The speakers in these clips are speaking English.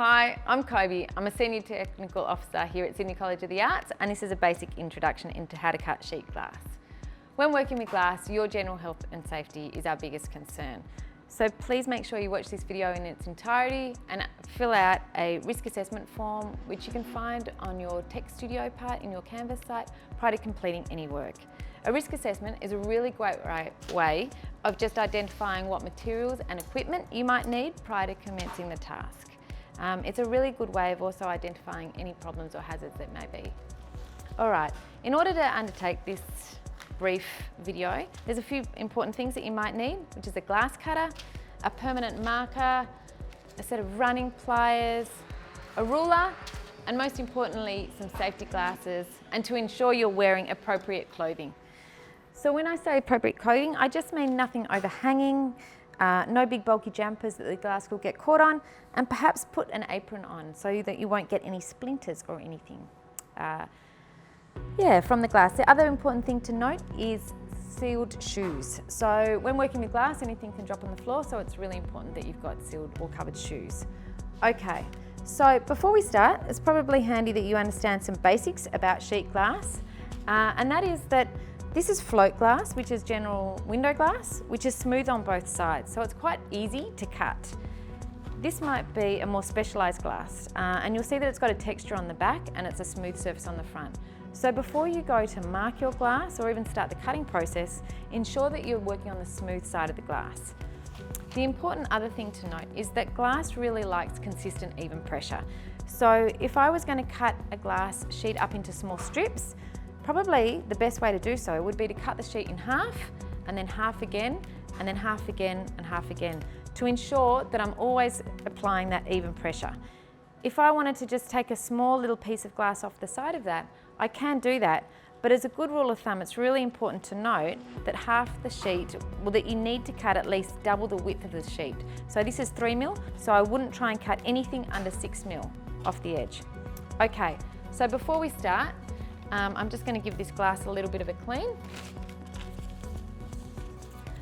Hi, I'm Cobi. I'm a Senior Technical Officer here at Sydney College of the Arts, and this is a basic introduction into how to cut sheet glass. When working with glass, your general health and safety is our biggest concern. So please make sure you watch this video in its entirety and fill out a risk assessment form, which you can find on your Tech Studio part in your Canvas site prior to completing any work. A risk assessment is a really great way of just identifying what materials and equipment you might need prior to commencing the task. It's a really good way of also identifying any problems or hazards that may be. All right, in order to undertake this brief video, there's a few important things that you might need, which is a glass cutter, a permanent marker, a set of running pliers, a ruler, and most importantly, some safety glasses, and to ensure you're wearing appropriate clothing. So when I say appropriate clothing, I just mean nothing overhanging, no big bulky jumpers that the glass will get caught on, and perhaps put an apron on so that you won't get any splinters or anything from the glass. The other important thing to note is sealed shoes. So when working with glass, anything can drop on the floor, so it's really important that you've got sealed or covered shoes. Okay, so before we start, it's probably handy that you understand some basics about sheet glass, and that is that this is float glass, which is general window glass, which is smooth on both sides, so it's quite easy to cut. This might be a more specialised glass, and you'll see that it's got a texture on the back and it's a smooth surface on the front. So before you go to mark your glass or even start the cutting process, ensure that you're working on the smooth side of the glass. The important other thing to note is that glass really likes consistent, even pressure. So if I was going to cut a glass sheet up into small strips, probably the best way to do so would be to cut the sheet in half, and then half again, and then half again, and half again, to ensure that I'm always applying that even pressure. If I wanted to just take a small little piece of glass off the side of that, I can do that, but as a good rule of thumb, it's really important to note that half the sheet, that you need to cut at least double the width of the sheet. So this is 3mm, so I wouldn't try and cut anything under 6mm off the edge. Okay, so before we start, I'm just going to give this glass a little bit of a clean.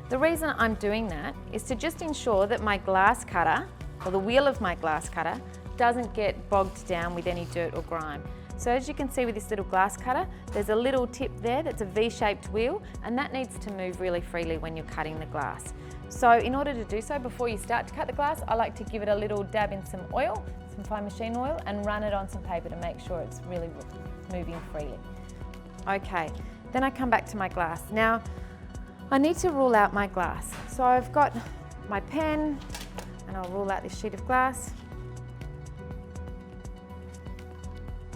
The reason I'm doing that is to just ensure that my glass cutter, or the wheel of my glass cutter, doesn't get bogged down with any dirt or grime. So as you can see with this little glass cutter, there's a little tip there that's a V-shaped wheel, and that needs to move really freely when you're cutting the glass. So in order to do so, before you start to cut the glass, I like to give it a little dab in some oil, some fine machine oil, and run it on some paper to make sure it's really moving freely. Okay, then I come back to my glass. Now, I need to rule out my glass. So I've got my pen, and I'll rule out this sheet of glass.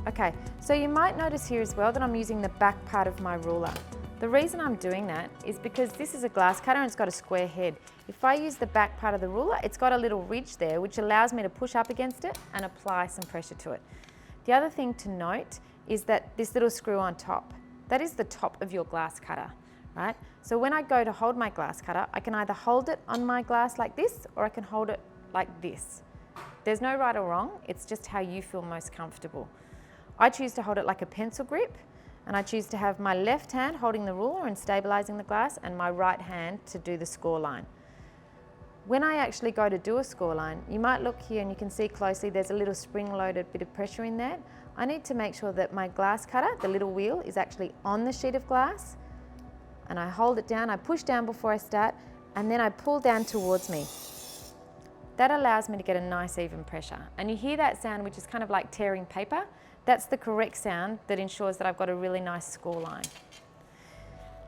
Okay, so you might notice here as well that I'm using the back part of my ruler. The reason I'm doing that is because this is a glass cutter and it's got a square head. If I use the back part of the ruler, it's got a little ridge there which allows me to push up against it and apply some pressure to it. The other thing to note is that this little screw on top, that is the top of your glass cutter, right? So when I go to hold my glass cutter, I can either hold it on my glass like this, or I can hold it like this. There's no right or wrong, it's just how you feel most comfortable. I choose to hold it like a pencil grip, and I choose to have my left hand holding the ruler and stabilizing the glass, and my right hand to do the score line. When I actually go to do a score line, you might look here and you can see closely there's a little spring-loaded bit of pressure in there. I need to make sure that my glass cutter, the little wheel, is actually on the sheet of glass, and I hold it down, I push down before I start, and then I pull down towards me. That allows me to get a nice even pressure. And you hear that sound, which is kind of like tearing paper. That's the correct sound that ensures that I've got a really nice score line.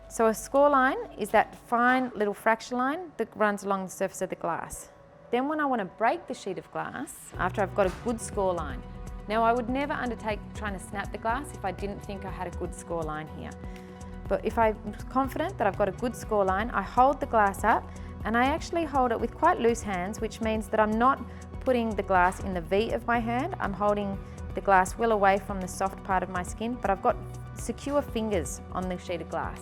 So a score line is that fine little fracture line that runs along the surface of the glass. Then when I want to break the sheet of glass, after I've got a good score line, now I would never undertake trying to snap the glass if I didn't think I had a good score line here. But if I'm confident that I've got a good score line, I hold the glass up, and I actually hold it with quite loose hands, which means that I'm not putting the glass in the V of my hand. I'm holding the glass well away from the soft part of my skin, but I've got secure fingers on the sheet of glass.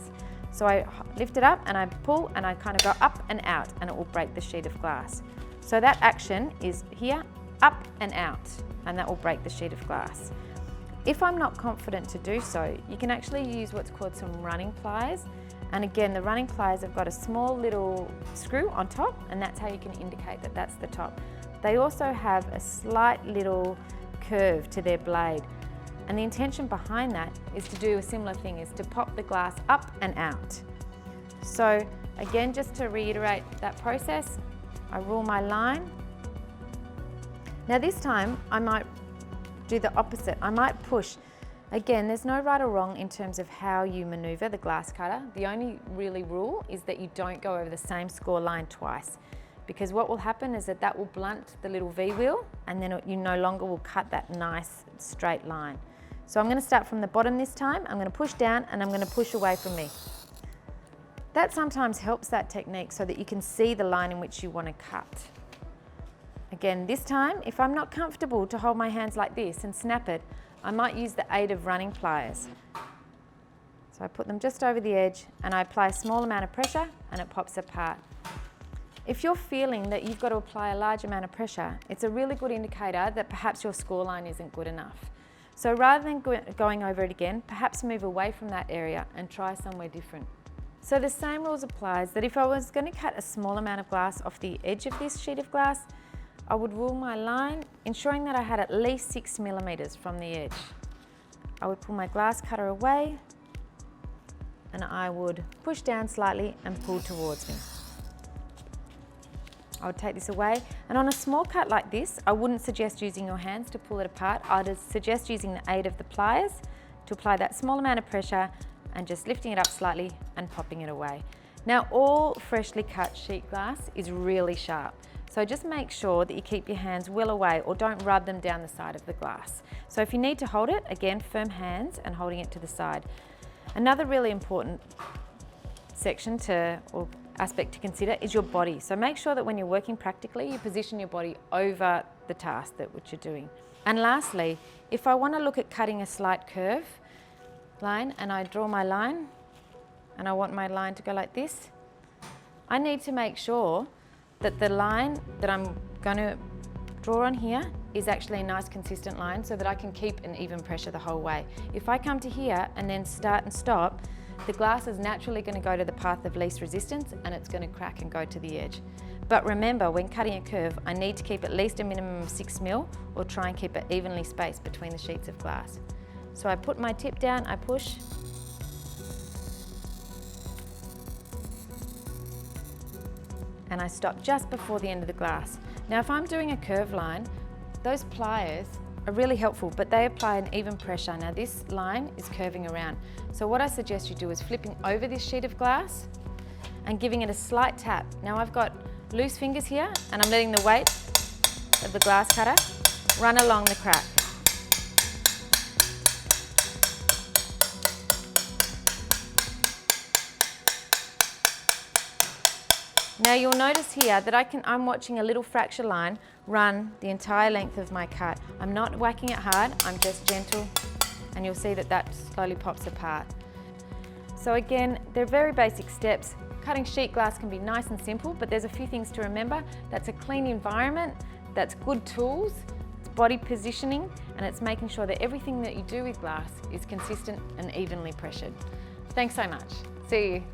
So I lift it up and I pull, and I kind of go up and out, and it will break the sheet of glass. So that action is here, up and out, and that will break the sheet of glass. If I'm not confident to do so, you can actually use what's called some running pliers. And again, the running pliers have got a small little screw on top, and that's how you can indicate that that's the top. they also have a slight little curve to their blade. And the intention behind that is to do a similar thing, is to pop the glass up and out. So again, just to reiterate that process, I rule my line. Now this time I might do the opposite. I might push. Again, there's no right or wrong in terms of how you maneuver the glass cutter. The only really rule is that you don't go over the same score line twice, because what will happen is that that will blunt the little V wheel, and then you no longer will cut that nice straight line. So I'm going to start from the bottom this time. I'm going to push down and I'm going to push away from me. That sometimes helps that technique so that you can see the line in which you want to cut. Again, this time, if I'm not comfortable to hold my hands like this and snap it, I might use the aid of running pliers. So I put them just over the edge and I apply a small amount of pressure and it pops apart. If you're feeling that you've got to apply a large amount of pressure, it's a really good indicator that perhaps your score line isn't good enough. So rather than going over it again, perhaps move away from that area and try somewhere different. So the same rules applies that if I was going to cut a small amount of glass off the edge of this sheet of glass, I would rule my line, ensuring that I had at least 6 millimeters from the edge. I would pull my glass cutter away and I would push down slightly and pull towards me. I would take this away, and on a small cut like this, I wouldn't suggest using your hands to pull it apart. I'd suggest using the aid of the pliers to apply that small amount of pressure and just lifting it up slightly and popping it away. Now, all freshly cut sheet glass is really sharp. So just make sure that you keep your hands well away or don't rub them down the side of the glass. So if you need to hold it, again, firm hands and holding it to the side. Another really important section or aspect to consider is your body. So make sure that when you're working practically, you position your body over the task which you're doing. And lastly, if I want to look at cutting a slight curve line and I draw my line and I want my line to go like this, I need to make sure that the line that I'm going to draw on here is actually a nice consistent line so that I can keep an even pressure the whole way. If I come to here and then start and stop, the glass is naturally going to go to the path of least resistance and it's going to crack and go to the edge. But remember, when cutting a curve, I need to keep at least a minimum of 6 mil or try and keep it evenly spaced between the sheets of glass. So I put my tip down, I push, and I stop just before the end of the glass. Now if I'm doing a curve line, those pliers are really helpful, but they apply an even pressure. Now this line is curving around. So what I suggest you do is flipping over this sheet of glass and giving it a slight tap. Now I've got loose fingers here and I'm letting the weight of the glass cutter run along the crack. Now you'll notice here that I'm watching a little fracture line run the entire length of my cut. I'm not whacking it hard, I'm just gentle, and you'll see that that slowly pops apart. So again, they're very basic steps. Cutting sheet glass can be nice and simple, but there's a few things to remember. That's a clean environment, that's good tools, it's body positioning, and it's making sure that everything that you do with glass is consistent and evenly pressured. Thanks so much. See you.